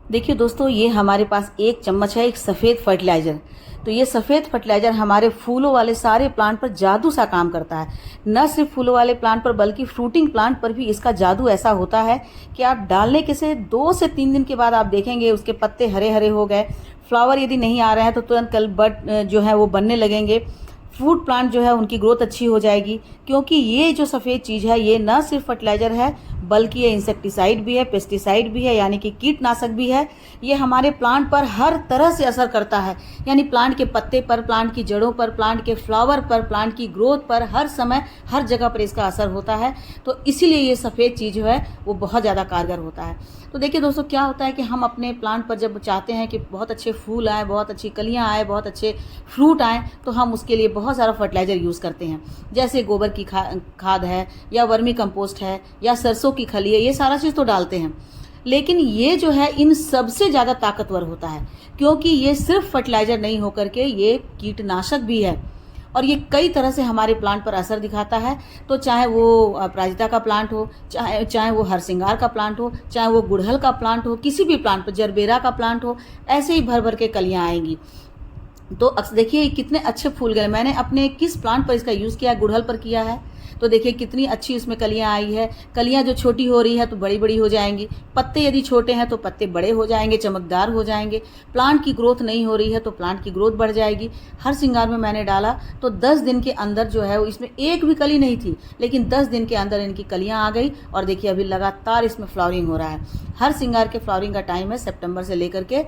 देखिए दोस्तों, ये हमारे पास एक चम्मच है, एक सफ़ेद फर्टिलाइज़र। तो ये सफ़ेद फर्टिलाइज़र हमारे फूलों वाले सारे प्लांट पर जादू सा काम करता है। न सिर्फ फूलों वाले प्लांट पर बल्कि फ्रूटिंग प्लांट पर भी इसका जादू ऐसा होता है कि आप डालने के से 2 से 3 दिन के बाद आप देखेंगे उसके पत्ते हरे-हरे हो गए। फ्लावर यदि नहीं आ रहे हैं तो तुरंत कल बड जो है वो बनने लगेंगे। फ्रूट प्लांट जो है उनकी ग्रोथ अच्छी हो जाएगी, क्योंकि ये जो सफ़ेद चीज़ है ये न सिर्फ फर्टिलाइज़र है बल्कि ये इंसेक्टिसाइड भी है, पेस्टिसाइड भी है, यानी कि कीटनाशक भी है। ये हमारे प्लांट पर हर तरह से असर करता है, यानी प्लांट के पत्ते पर, प्लांट की जड़ों पर, प्लांट के फ्लावर पर, प्लांट की ग्रोथ पर, हर समय हर जगह पर इसका असर होता है। तो इसीलिए ये सफ़ेद चीज़ जो है वो बहुत ज़्यादा कारगर होता है। तो देखिए दोस्तों, क्या होता है कि हम अपने प्लांट पर जब चाहते हैं कि बहुत अच्छे फूल आए, बहुत अच्छी कलियाँ आए, बहुत अच्छे फ्रूट आएँ, तो हम उसके लिए बहुत सारा फर्टिलाइज़र यूज़ करते हैं। जैसे गोबर की खाद है, या वर्मी कंपोस्ट है, या सरसों की खली है, ये सारा चीज़ तो डालते हैं। लेकिन ये जो है इन सबसे ज़्यादा ताकतवर होता है, क्योंकि ये सिर्फ फर्टिलाइज़र नहीं होकर के ये कीटनाशक भी है, और ये कई तरह से हमारे प्लांट पर असर दिखाता है। तो चाहे वो अपराजिता का प्लांट हो, चाहे वो हरसिंगार का प्लांट हो, चाहे वो गुड़हल का प्लांट हो, किसी भी प्लांट पर, जरबेरा का प्लांट हो, ऐसे ही भर भर के कलियाँ आएंगी। तो देखिए कितने अच्छे फूल गए। मैंने अपने किस प्लांट पर इसका यूज़ किया है, गुड़हल पर किया है। तो देखिए कितनी अच्छी उसमें कलियां आई है। कलियां जो छोटी हो रही है तो बड़ी बड़ी हो जाएंगी, पत्ते यदि छोटे हैं तो पत्ते बड़े हो जाएंगे, चमकदार हो जाएंगे। प्लांट की ग्रोथ नहीं हो रही है तो प्लांट की ग्रोथ बढ़ जाएगी। हर श्रृंगार में मैंने डाला तो 10 दिन के अंदर जो है इसमें एक भी कली नहीं थी, लेकिन 10 दिन के अंदर इनकी कलियां आ गई। और देखिए अभी लगातार इसमें फ्लावरिंग हो रहा है। हर श्रृंगार के फ्लावरिंग का टाइम है सितंबर से लेकर के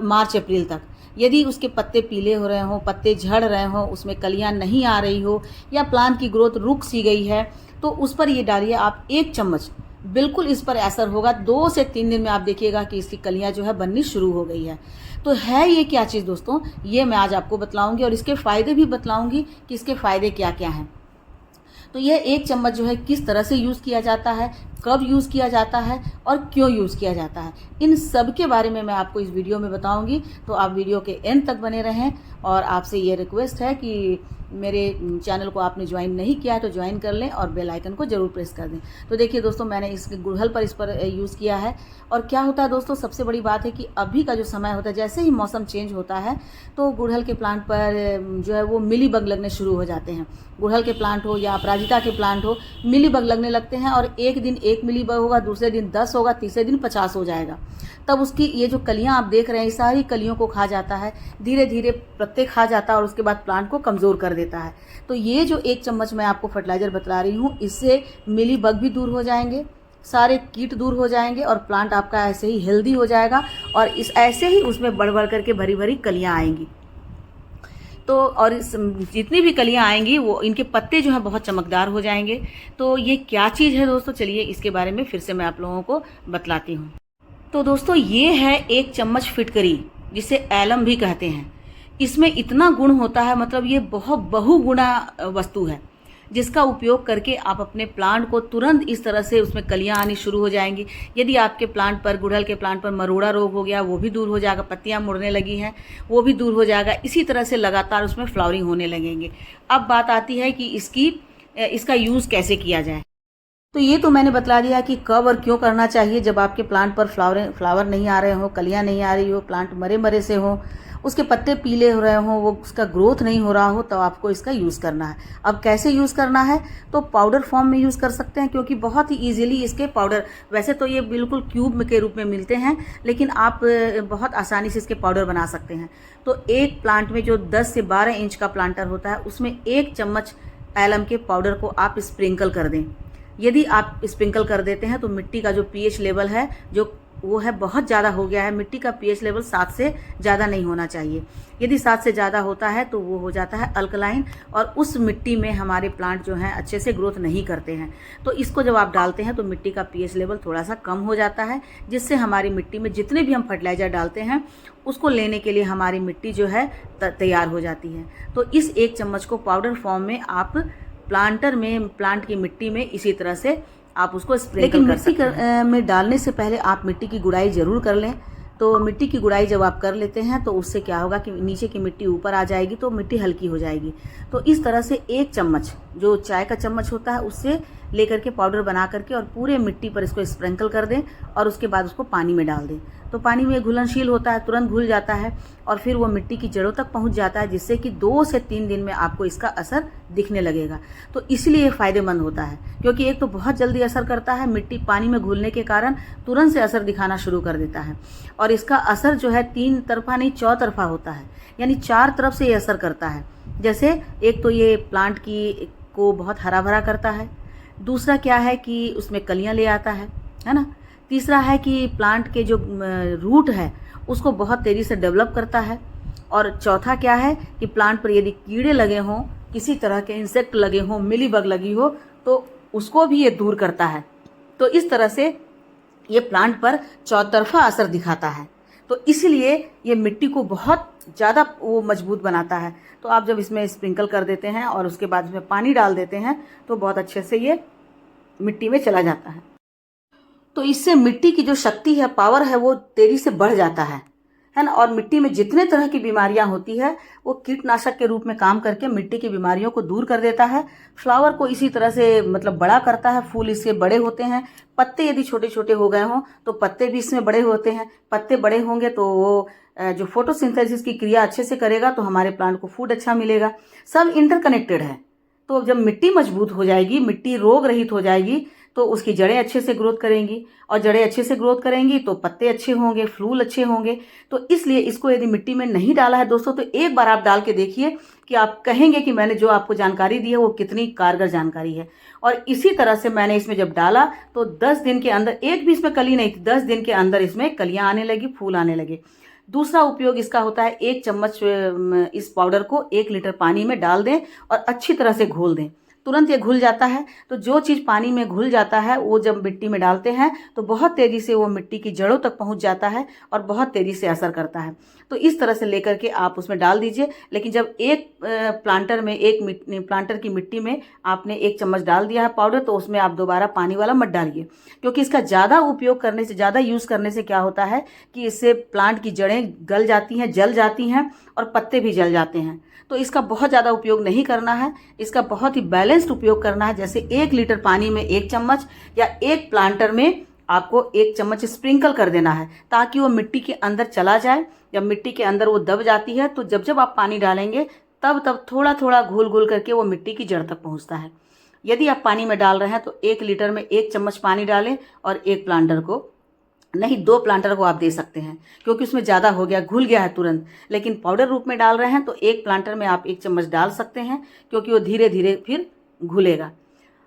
मार्च अप्रैल तक। यदि उसके पत्ते पीले हो रहे हों, पत्ते झड़ रहे हों, उसमें कलियां नहीं आ रही हो, या प्लांट की ग्रोथ रुक सी गई है, तो उस पर ये डालिए आप 1 चम्मच। बिल्कुल इस पर असर होगा। 2 से 3 दिन में आप देखिएगा कि इसकी कलियां जो है बननी शुरू हो गई है। तो है ये क्या चीज़ दोस्तों, ये मैं आज आपको बतलाऊंगी, और इसके फ़ायदे भी बतलाऊंगी कि इसके फ़ायदे क्या क्या हैं। तो यह 1 चम्मच जो है किस तरह से यूज़ किया जाता है, कब यूज़ किया जाता है, और क्यों यूज़ किया जाता है, इन सब के बारे में मैं आपको इस वीडियो में बताऊंगी। तो आप वीडियो के एंड तक बने रहें। और आपसे ये रिक्वेस्ट है कि मेरे चैनल को आपने ज्वाइन नहीं किया है तो ज्वाइन कर लें, और बेल आइकन को ज़रूर प्रेस कर दें। तो देखिए दोस्तों, मैंने इस गुड़हल पर इस पर यूज़ किया है। और क्या होता है दोस्तों, सबसे बड़ी बात है कि अभी का जो समय होता है, जैसे ही मौसम चेंज होता है तो गुड़हल के प्लांट पर जो है वो मिली बग लगने शुरू हो जाते हैं। गुड़हल के प्लांट हो या अपराजिता के प्लांट हो, मिली बग लगने लगते हैं, और एक दिन 1 मिली बग होगा, दूसरे दिन 10 होगा, तीसरे दिन 50 हो जाएगा। तब उसकी ये जो कलियां आप देख रहे हैं, सारी कलियों को खा जाता है, धीरे धीरे पत्ते खा जाता है, और उसके बाद प्लांट को कमज़ोर कर देता है। तो ये जो 1 चम्मच मैं आपको फर्टिलाइज़र बता रही हूँ, इससे मिली बग भी दूर हो जाएंगे, सारे कीट दूर हो जाएंगे, और प्लांट आपका ऐसे ही हेल्दी हो जाएगा, और इस ऐसे ही उसमें बढ़ बढ़ करके भरी भरी कलियाँ आएंगी। तो और इस जितनी भी कलियां आएंगी वो इनके पत्ते जो हैं बहुत चमकदार हो जाएंगे। तो ये क्या चीज़ है दोस्तों, चलिए इसके बारे में फिर से मैं आप लोगों को बतलाती हूँ। तो दोस्तों, ये है 1 चम्मच फिटकरी, जिसे एलम भी कहते हैं। इसमें इतना गुण होता है, मतलब ये बहुत बहुगुणा वस्तु है, जिसका उपयोग करके आप अपने प्लांट को तुरंत इस तरह से उसमें कलियां आनी शुरू हो जाएंगी। यदि आपके प्लांट पर, गुड़हल के प्लांट पर मरोड़ा रोग हो गया, वो भी दूर हो जाएगा। पत्तियां मुड़ने लगी हैं, वो भी दूर हो जाएगा। इसी तरह से लगातार उसमें फ्लावरिंग होने लगेंगे। अब बात आती है कि इसका यूज़ कैसे किया जाए। तो ये तो मैंने बतला दिया कि कब और क्यों करना चाहिए। जब आपके प्लांट पर फ्लावर नहीं आ रहे हो, कलियां नहीं आ रही हो, प्लांट मरे मरे से हो, उसके पत्ते पीले हो रहे हों, वो उसका ग्रोथ नहीं हो रहा हो, तब आपको इसका यूज़ करना है। अब कैसे यूज़ करना है, तो पाउडर फॉर्म में यूज़ कर सकते हैं, क्योंकि बहुत ही ईजिली इसके पाउडर, वैसे तो ये बिल्कुल क्यूब के रूप में मिलते हैं, लेकिन आप बहुत आसानी से इसके पाउडर बना सकते हैं। तो एक प्लांट में जो 10 से 12 इंच का प्लांटर होता है, उसमें 1 चम्मच एलम के पाउडर को आप स्प्रिंकल कर दें। यदि आप स्प्रिंकल कर देते हैं तो मिट्टी का जो पीएच लेवल है, जो वो है बहुत ज़्यादा हो गया है। मिट्टी का पीएच लेवल 7 से ज़्यादा नहीं होना चाहिए। यदि 7 से ज़्यादा होता है तो वो हो जाता है अल्कलाइन, और उस मिट्टी में हमारे प्लांट जो हैं अच्छे से ग्रोथ नहीं करते हैं। तो इसको जब आप डालते हैं तो मिट्टी का पीएच लेवल थोड़ा सा कम हो जाता है, जिससे हमारी मिट्टी में जितने भी हम फर्टिलाइज़र डालते हैं उसको लेने के लिए हमारी मिट्टी जो है तैयार हो जाती है। तो इस 1 चम्मच को पाउडर फॉर्म में आप प्लांटर में, प्लांट की मिट्टी में इसी तरह से आप उसको स्प्रिंकल कर सकते हैं। मिट्टी में डालने से पहले आप मिट्टी की गुड़ाई जरूर कर लें। तो मिट्टी की गुड़ाई जब आप कर लेते हैं तो उससे क्या होगा कि नीचे की मिट्टी ऊपर आ जाएगी, तो मिट्टी हल्की हो जाएगी। तो इस तरह से 1 चम्मच, जो चाय का चम्मच होता है, उससे लेकर के पाउडर बना करके और पूरे मिट्टी पर इसको स्प्रिंकल कर दें और उसके बाद उसको पानी में डाल दें। तो पानी में घुलनशील होता है, तुरंत घुल जाता है और फिर वो मिट्टी की जड़ों तक पहुंच जाता है, जिससे कि 2 से 3 दिन में आपको इसका असर दिखने लगेगा। तो इसलिए फ़ायदेमंद होता है, क्योंकि एक तो बहुत जल्दी असर करता है, मिट्टी पानी में घुलने के कारण तुरंत से असर दिखाना शुरू कर देता है। और इसका असर जो है 3 तरफा नहीं 4 तरफा होता है, यानी 4 तरफ से ये असर करता है। जैसे एक तो ये प्लांट को बहुत हरा भरा करता है, दूसरा क्या है कि उसमें कलियां ले आता है ना। तीसरा है कि प्लांट के जो रूट है उसको बहुत तेज़ी से डेवलप करता है। और चौथा क्या है कि प्लांट पर यदि कीड़े लगे हों, किसी तरह के इंसेक्ट लगे हों, मिलीबग लगी हो, तो उसको भी ये दूर करता है। तो इस तरह से ये प्लांट पर चौतरफा असर दिखाता है। तो इसलिए ये मिट्टी को बहुत ज़्यादा वो मजबूत बनाता है। तो आप जब इसमें स्प्रिंकल कर देते हैं और उसके बाद इसमें पानी डाल देते हैं तो बहुत अच्छे से ये मिट्टी में चला जाता है। तो इससे मिट्टी की जो शक्ति है, पावर है, वो तेजी से बढ़ जाता है ना। और मिट्टी में जितने तरह की बीमारियां होती है वो कीटनाशक के रूप में काम करके मिट्टी की बीमारियों को दूर कर देता है। फ्लावर को इसी तरह से मतलब बड़ा करता है, फूल इसके बड़े होते हैं। पत्ते यदि छोटे छोटे हो गए हों तो पत्ते भी इसमें बड़े होते हैं। पत्ते बड़े होंगे तो वो जो फोटोसिंथेसिस की क्रिया अच्छे से करेगा तो हमारे प्लांट को फूड अच्छा मिलेगा। सब इंटरकनेक्टेड है। तो जब मिट्टी मजबूत हो जाएगी, मिट्टी रोग रहित हो जाएगी, तो उसकी जड़ें अच्छे से ग्रोथ करेंगी और जड़ें अच्छे से ग्रोथ करेंगी तो पत्ते अच्छे होंगे, फूल अच्छे होंगे। तो इसलिए इसको यदि मिट्टी में नहीं डाला है दोस्तों, तो एक बार आप डाल के देखिए कि आप कहेंगे कि मैंने जो आपको जानकारी दी है वो कितनी कारगर जानकारी है। और इसी तरह से मैंने इसमें जब डाला तो 10 दिन के अंदर, एक भी इसमें कली नहीं थी, 10 दिन के अंदर इसमें कलियां आने लगी, फूल आने लगे। दूसरा उपयोग इसका होता है, 1 चम्मच इस पाउडर को 1 लीटर पानी में डाल दें और अच्छी तरह से घोल दें, तुरंत ये घुल जाता है। तो जो चीज़ पानी में घुल जाता है वो जब मिट्टी में डालते हैं तो बहुत तेज़ी से वो मिट्टी की जड़ों तक पहुंच जाता है और बहुत तेज़ी से असर करता है। तो इस तरह से लेकर के आप उसमें डाल दीजिए। लेकिन जब एक प्लांटर की मिट्टी में आपने 1 चम्मच डाल दिया है पाउडर, तो उसमें आप दोबारा पानी वाला मत डालिए, क्योंकि इसका ज़्यादा उपयोग करने से, ज़्यादा यूज़ करने से क्या होता है कि इससे प्लांट की जड़ें गल जाती हैं, जल जाती हैं और पत्ते भी जल जाते हैं। तो इसका बहुत ज़्यादा उपयोग नहीं करना है, इसका बहुत ही बैलेंस्ड उपयोग करना है। जैसे 1 लीटर पानी में 1 चम्मच या एक प्लांटर में आपको 1 चम्मच स्प्रिंकल कर देना है, ताकि वो मिट्टी के अंदर चला जाए। जब मिट्टी के अंदर वो दब जाती है तो जब आप पानी डालेंगे तब थोड़ा थोड़ा घोल घोल करके वो मिट्टी की जड़ तक पहुँचता है। यदि आप पानी में डाल रहे हैं तो 1 लीटर में 1 चम्मच पानी डालें और 1 प्लांटर को नहीं, 2 प्लांटर को आप दे सकते हैं, क्योंकि उसमें ज़्यादा हो गया, घुल गया है तुरंत। लेकिन पाउडर रूप में डाल रहे हैं तो 1 प्लांटर में आप 1 चम्मच डाल सकते हैं, क्योंकि वो धीरे धीरे फिर घुलेगा।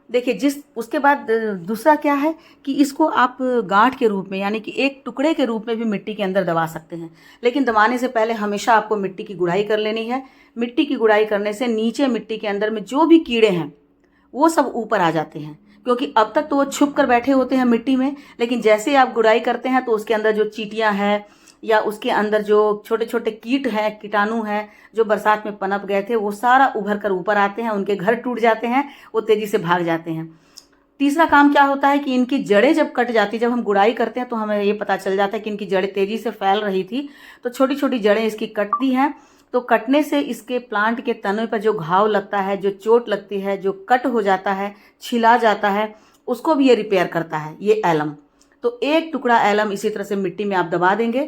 देखिए, उसके बाद दूसरा क्या है कि इसको आप गांठ के रूप में, यानी कि एक टुकड़े के रूप में भी मिट्टी के अंदर दबा सकते हैं। लेकिन दबाने से पहले हमेशा आपको मिट्टी की गुड़ाई कर लेनी है। मिट्टी की गुड़ाई करने से नीचे मिट्टी के अंदर में जो भी कीड़े हैं वो सब ऊपर आ जाते हैं, क्योंकि अब तक तो वो छुप कर बैठे होते हैं मिट्टी में। लेकिन जैसे आप गुड़ाई करते हैं तो उसके अंदर जो चींटियां हैं या उसके अंदर जो छोटे छोटे कीट हैं, कीटाणु हैं, जो बरसात में पनप गए थे, वो सारा उभर कर ऊपर आते हैं, उनके घर टूट जाते हैं, वो तेजी से भाग जाते हैं। तीसरा काम क्या होता है कि इनकी जड़ें जब कट जाती, जब हम गुड़ाई करते हैं तो हमें ये पता चल जाता है कि इनकी जड़ें तेजी से फैल रही थी, तो छोटी छोटी जड़ें इसकी कटती हैं। तो कटने से इसके प्लांट के तने पर जो घाव लगता है, जो चोट लगती है, जो कट हो जाता है, छिला जाता है, उसको भी ये रिपेयर करता है, ये एलम। तो 1 टुकड़ा एलम इसी तरह से मिट्टी में आप दबा देंगे,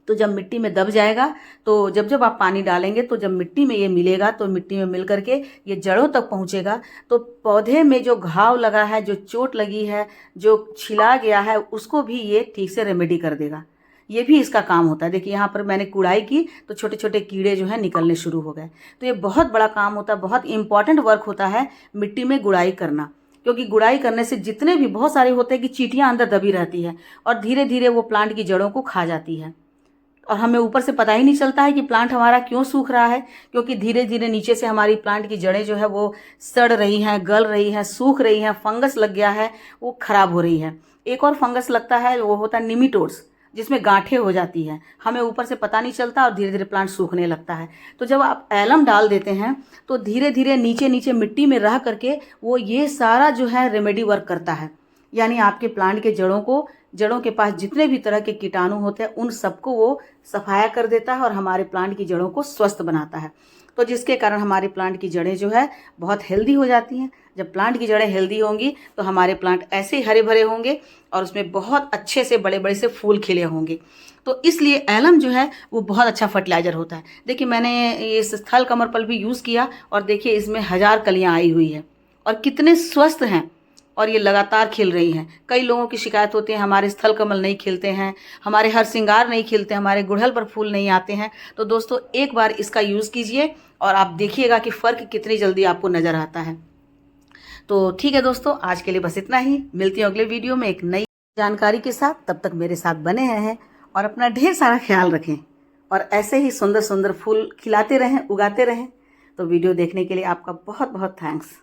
तो जब मिट्टी में दब जाएगा तो जब आप पानी डालेंगे तो जब मिट्टी में ये मिलेगा तो मिट्टी में मिल करके ये जड़ों तक पहुंचेगा। तो पौधे में जो घाव लगा है, जो चोट लगी है, जो छिला गया है, उसको भी ये ठीक से रेमेडी कर देगा। ये भी इसका काम होता है। देखिए, यहाँ पर मैंने कुड़ाई की तो छोटे छोटे कीड़े जो हैं निकलने शुरू हो गए। तो ये बहुत बड़ा काम होता है, बहुत इंपॉर्टेंट वर्क होता है मिट्टी में गुड़ाई करना, क्योंकि गुड़ाई करने से जितने भी बहुत सारे होते हैं कि चींटियां अंदर दबी रहती है और धीरे धीरे वो प्लांट की जड़ों को खा जाती है, और हमें ऊपर से पता ही नहीं चलता है कि प्लांट हमारा क्यों सूख रहा है, क्योंकि धीरे धीरे नीचे से हमारी प्लांट की जड़ें जो है वो सड़ रही हैं, गल रही हैं, सूख रही हैं, फंगस लग गया है, वो खराब हो रही है। एक और फंगस लगता है, वो होता है निमिटोड्स, जिसमें गांठें हो जाती हैं, हमें ऊपर से पता नहीं चलता और धीरे धीरे प्लांट सूखने लगता है। तो जब आप एलम डाल देते हैं तो धीरे धीरे नीचे नीचे मिट्टी में रह करके वो ये सारा जो है रेमेडी वर्क करता है, यानी आपके प्लांट के जड़ों के पास जितने भी तरह के कीटाणु होते हैं उन सबको वो सफाया कर देता है और हमारे प्लांट की जड़ों को स्वस्थ बनाता है। तो जिसके कारण हमारे प्लांट की जड़ें जो है बहुत हेल्दी हो जाती हैं। जब प्लांट की जड़ें हेल्दी होंगी तो हमारे प्लांट ऐसे ही हरे भरे होंगे और उसमें बहुत अच्छे से बड़े बड़े से फूल खिले होंगे। तो इसलिए एलम जो है वो बहुत अच्छा फर्टिलाइज़र होता है। देखिए मैंने ये स्थल कमल पर भी यूज़ किया और देखिए इसमें 1000 कलियाँ आई हुई है और कितने स्वस्थ हैं और ये लगातार खिल रही हैं। कई लोगों की शिकायत होती है हमारे स्थल कमल नहीं खिलते हैं, हमारे हर श्रृंगार नहीं खिलते, हमारे गुड़हल पर फूल नहीं आते हैं। तो दोस्तों एक बार इसका यूज़ कीजिए और आप देखिएगा कि फ़र्क कितनी जल्दी आपको नज़र आता है। तो ठीक है दोस्तों, आज के लिए बस इतना ही। मिलती हूँ अगले वीडियो में एक नई जानकारी के साथ। तब तक मेरे साथ बने हैं और अपना ढेर सारा ख्याल रखें और ऐसे ही सुंदर सुंदर फूल खिलाते रहें, उगाते रहें। तो वीडियो देखने के लिए आपका बहुत बहुत थैंक्स।